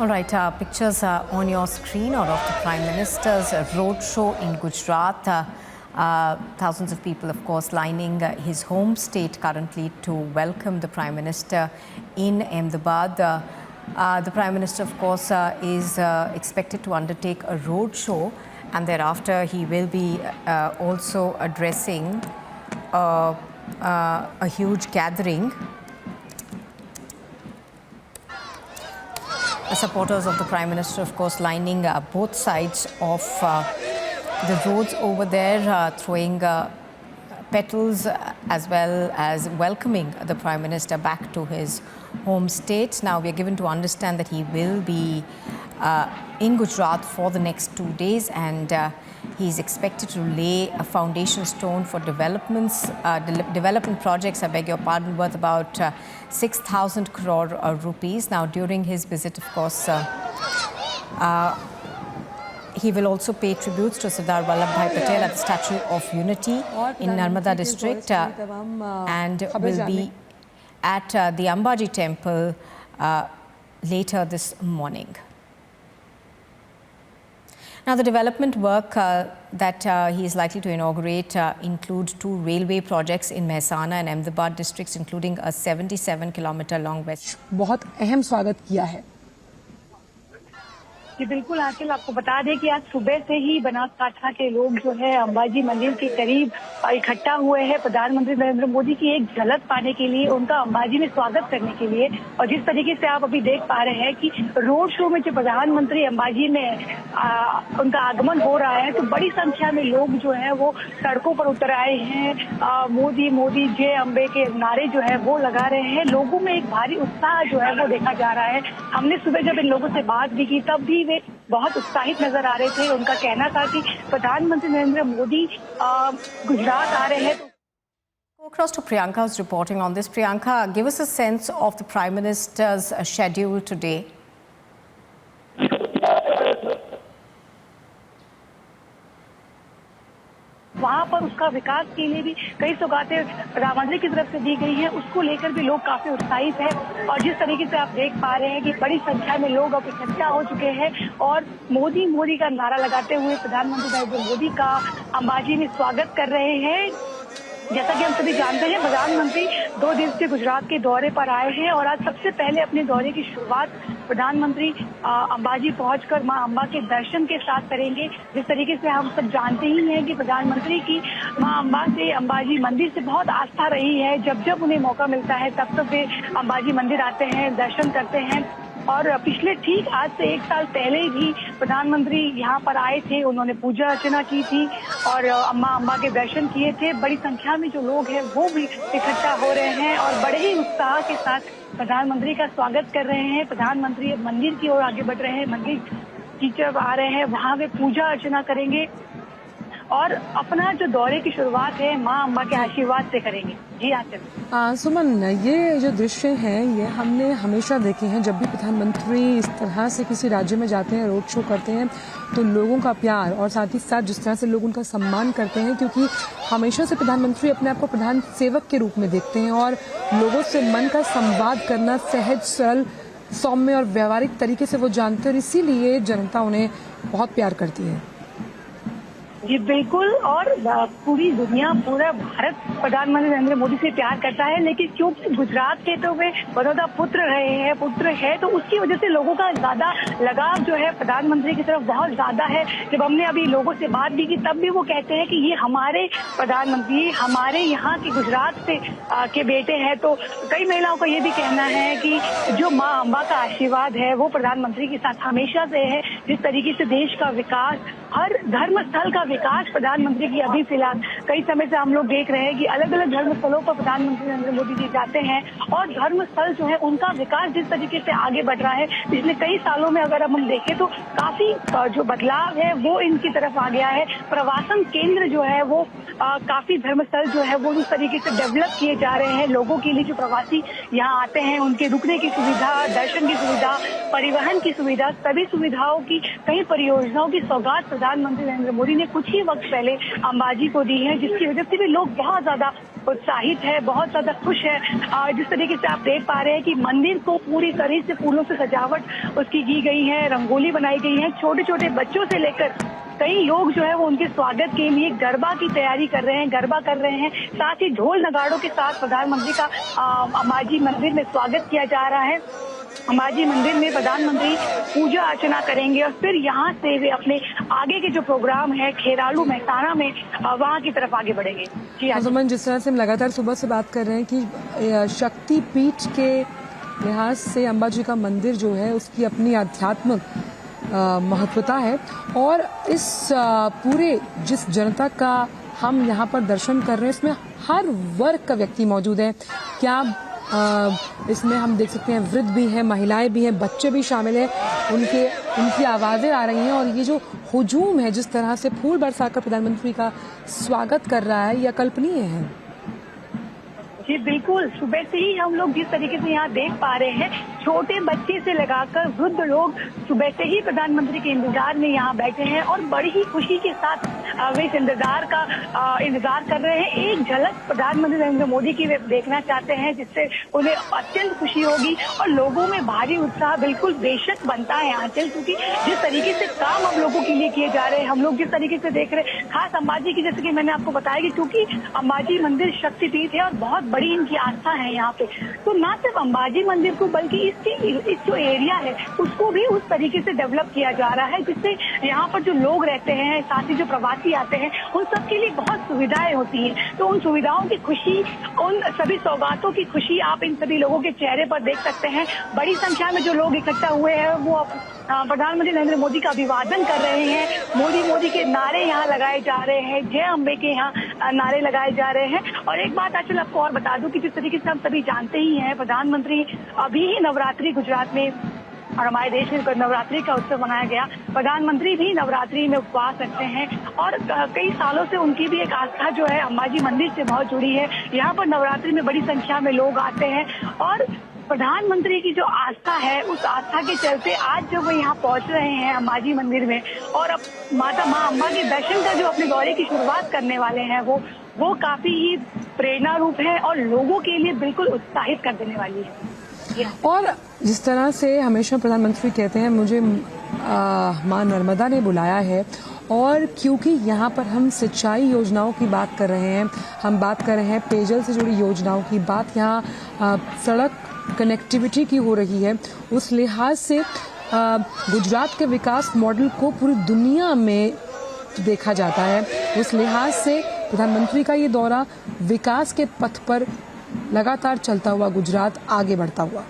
All right, pictures on your screen are of the Prime Minister's roadshow in Gujarat. Thousands of people, of course, lining his home state currently to welcome the Prime Minister in Ahmedabad. The Prime Minister, of course, is expected to undertake a roadshow, and thereafter he will be also addressing a huge gathering. Supporters of the Prime Minister, of course, lining both sides of the roads over there, throwing petals as well as welcoming the Prime Minister back to his home state. Now, we are given to understand that he will be in Gujarat for the next 2 days, and he is expected to lay a foundation stone for development projects, I beg your pardon, worth about 6,000 crore rupees. Now, during his visit, of course, he will also pay tributes to Sardar Vallabhbhai Patel at the Statue of Unity in Narmada district, and will be at the Ambaji temple later this morning. Now, the development work that he is likely to inaugurate include 2 railway projects in Mehsana and Ahmedabad districts, including a 77-kilometer long west. बहुत अहम स्वागत किया है। जी बिल्कुल आंचल, आपको बता दें कि आज सुबह से ही बनासकांठा के लोग जो है अंबाजी मंदिर के करीब इकट्ठा हुए हैं प्रधानमंत्री नरेंद्र मोदी की एक झलक पाने के लिए, उनका अंबाजी में स्वागत करने के लिए। और जिस तरीके से आप अभी देख पा रहे हैं कि रोड शो में जो प्रधानमंत्री अंबाजी में उनका आगमन हो रहा है, तो बड़ी संख्या में लोग जो है वो सड़कों पर उतर आए हैं। मोदी मोदी जय अम्बे के नारे जो है वो लगा रहे हैं। लोगों में एक भारी उत्साह जो है वो देखा जा रहा है। हमने सुबह जब इन लोगों से बात भी की, तब भी वे बहुत उत्साहित नजर आ रहे थे। उनका कहना था कि प्रधानमंत्री नरेंद्र मोदी गुजरात आ रहे हैं। Across to Priyanka, who's reporting on this. Priyanka, give us a sense of the Prime Minister's schedule today. वहाँ पर उसका विकास के लिए भी कई सौगातें प्रधानमंत्री की तरफ से दी गई हैं, उसको लेकर भी लोग काफी उत्साहित हैं। और जिस तरीके से आप देख पा रहे हैं कि बड़ी संख्या में लोग अब इकट्ठा हो चुके हैं और मोदी मोदी का नारा लगाते हुए प्रधानमंत्री नरेंद्र मोदी का अंबाजी में स्वागत कर रहे हैं। जैसा कि हम सभी जानते हैं, प्रधानमंत्री 2 दिवसीय गुजरात के दौरे पर आए हैं और आज सबसे पहले अपने दौरे की शुरुआत प्रधानमंत्री अंबाजी पहुंचकर मां अंबा के दर्शन के साथ करेंगे। जिस तरीके से हम सब जानते ही हैं कि प्रधानमंत्री की मां अंबा से अंबाजी मंदिर से बहुत आस्था रही है। जब जब उन्हें मौका मिलता है तब तब वे अंबाजी मंदिर आते हैं, दर्शन करते हैं। और पिछले ठीक आज से 1 साल पहले भी प्रधानमंत्री यहाँ पर आए थे, उन्होंने पूजा अर्चना की थी और अम्मा अंबा के दर्शन किए थे। बड़ी संख्या में जो लोग हैं वो भी इकट्ठा हो रहे हैं और बड़े ही उत्साह के साथ प्रधानमंत्री का स्वागत कर रहे हैं। प्रधानमंत्री मंदिर की ओर आगे बढ़ रहे हैं, मंदिर की तरफ आ रहे हैं, वहाँ वे पूजा अर्चना करेंगे और अपना जो दौरे की शुरुआत है मां अंबा के आशीर्वाद से करेंगे। जी आचल। सुमन, ये जो दृश्य हैं ये हमने हमेशा देखे हैं। जब भी प्रधानमंत्री इस तरह से किसी राज्य में जाते हैं, रोड शो करते हैं, तो लोगों का प्यार और साथ ही साथ जिस तरह से लोग उनका सम्मान करते हैं, क्योंकि हमेशा से प्रधानमंत्री अपने आप को प्रधान सेवक के रूप में देखते हैं और लोगों से मन का संवाद करना सहज, सरल, सौम्य और व्यवहारिक तरीके से वो जानते हैं और इसीलिए जनता उन्हें बहुत प्यार करती है। जी बिल्कुल, और पूरी दुनिया, पूरा भारत प्रधानमंत्री नरेंद्र मोदी से प्यार करता है, लेकिन क्योंकि गुजरात के तो वे बड़ौदा पुत्र है, तो उसकी वजह से लोगों का ज्यादा लगाव जो है प्रधानमंत्री की तरफ बहुत ज्यादा है। जब हमने अभी लोगों से बात भी की, तब भी वो कहते हैं कि ये हमारे प्रधानमंत्री, हमारे यहाँ के गुजरात से के बेटे हैं। तो कई महिलाओं का ये भी कहना है कि जो माँ अम्बा का आशीर्वाद है वो प्रधानमंत्री के साथ हमेशा से है। जिस तरीके से देश का विकास, हर धर्म स्थल का विकास प्रधानमंत्री की अभी फिलहाल कई समय से हम लोग देख रहे हैं कि अलग अलग धर्म स्थलों पर प्रधानमंत्री नरेंद्र मोदी जी जाते हैं और धर्म स्थल जो है उनका विकास जिस तरीके से आगे बढ़ रहा है, पिछले कई सालों में अगर हम देखें तो काफी जो बदलाव है वो इनकी तरफ आ गया है। प्रवासन केंद्र जो है वो काफी धर्मस्थल जो है वो उस तरीके से डेवलप किए जा रहे हैं। लोगों के लिए जो प्रवासी यहाँ आते हैं उनके रुकने की सुविधा, दर्शन की सुविधा, परिवहन की सुविधा, सभी सुविधाओं की, कई परियोजनाओं की सौगात प्रधानमंत्री नरेंद्र मोदी ने कुछ ही वक्त पहले अंबाजी को दी है, जिसकी वजह से भी लोग बहुत ज्यादा ज्यादा उत्साहित है, बहुत ज्यादा खुश है। जिस तरीके से आप देख पा रहे हैं कि मंदिर को पूरी तरह से फूलों से सजावट उसकी की गई है, रंगोली बनाई गई है, छोटे छोटे बच्चों से लेकर कई लोग जो है वो उनके स्वागत के लिए गरबा की तैयारी कर रहे हैं, गरबा कर रहे हैं। साथ ही ढोल नगाड़ों के साथ प्रधानमंत्री का अंबाजी मंदिर में स्वागत किया जा रहा है। अंबाजी मंदिर में प्रधानमंत्री पूजा अर्चना करेंगे और फिर यहाँ से वे अपने आगे के जो प्रोग्राम है खेरालू मेहसाना में वहाँ की तरफ आगे बढ़ेंगे। जी आजमन, जिस तरह से हम लगातार सुबह से बात कर रहे हैं कि शक्तिपीठ के लिहाज से अंबाजी का मंदिर जो है उसकी अपनी आध्यात्मिक महत्वता है और इस पूरे जिस जनता का हम यहाँ पर दर्शन कर रहे हैं इसमें हर वर्ग का व्यक्ति मौजूद है। क्या इसमें हम देख सकते हैं वृद्ध भी हैं, महिलाएं भी हैं, बच्चे भी शामिल हैं, उनकी आवाज़ें आ रही हैं और ये जो हुजूम है जिस तरह से फूल बरसाकर प्रधानमंत्री का स्वागत कर रहा है यह अकल्पनीय है। जी बिल्कुल, सुबह से ही हम लोग जिस तरीके से यहाँ देख पा रहे हैं, छोटे बच्चे से लगाकर वृद्ध लोग सुबह से ही प्रधानमंत्री के इंतजार में यहाँ बैठे हैं और बड़ी ही खुशी के साथ वे इस इंतजार कर रहे हैं। एक झलक प्रधानमंत्री नरेंद्र मोदी की वे देखना चाहते हैं जिससे उन्हें अत्यंत खुशी होगी और लोगों में भारी उत्साह बिल्कुल बेशक बनता है आंचल, क्योंकि जिस तरीके से काम हम लोगों के लिए किए जा रहे हैं, हम लोग जिस तरीके से देख रहे हैं, खास अंबाजी की, जैसे कि मैंने आपको बताया कि क्योंकि अंबाजी मंदिर शक्तिपीठ है और बहुत बड़ी इनकी आस्था है यहाँ पे, तो ना सिर्फ अंबाजी मंदिर को बल्कि इस जो एरिया है उसको भी उस तरीके से डेवलप किया जा रहा है जिससे यहाँ पर जो लोग रहते हैं, साथ ही जो प्रवासी आते हैं, उन सब के लिए बहुत सुविधाएं होती हैं। तो उन सुविधाओं की खुशी, उन सभी सौगातों की खुशी आप इन सभी लोगों के चेहरे पर देख सकते हैं। बड़ी संख्या में जो लोग इकट्ठा हुए हैं वो प्रधानमंत्री नरेंद्र मोदी का अभिवादन कर रहे हैं। मोदी मोदी के नारे यहाँ लगाए जा रहे हैं, जय अम्बे के यहाँ नारे लगाए जा रहे हैं। और एक बात आजकल आपको और बता दूं कि जिस तरीके से हम सभी जानते ही हैं, प्रधानमंत्री अभी ही नवरात्रि गुजरात में और हमारे देश में नवरात्रि का उत्सव मनाया गया। प्रधानमंत्री भी नवरात्रि में उपवास रखते हैं और कई सालों से उनकी भी एक आस्था जो है अंबाजी मंदिर से बहुत जुड़ी है। यहाँ पर नवरात्रि में बड़ी संख्या में लोग आते हैं और प्रधानमंत्री की जो आस्था है उस आस्था के चलते आज जब वो यहाँ पहुंच रहे हैं अंबाजी मंदिर में और अब माता माँ अम्बा के दर्शन का जो अपने दौरे की शुरुआत करने वाले हैं वो काफी ही प्रेरणा रूप है और लोगों के लिए बिल्कुल उत्साहित कर देने वाली है। और जिस तरह से हमेशा प्रधानमंत्री कहते हैं मुझे माँ नर्मदा ने बुलाया है, और क्योंकि यहाँ पर हम सिंचाई योजनाओं की बात कर रहे हैं, हम बात कर रहे हैं पेयजल से जुड़ी योजनाओं की बात, यहाँ सड़क कनेक्टिविटी की हो रही है, उस लिहाज से गुजरात के विकास मॉडल को पूरी दुनिया में देखा जाता है। उस लिहाज से प्रधानमंत्री का ये दौरा विकास के पथ पर लगातार चलता हुआ गुजरात आगे बढ़ता हुआ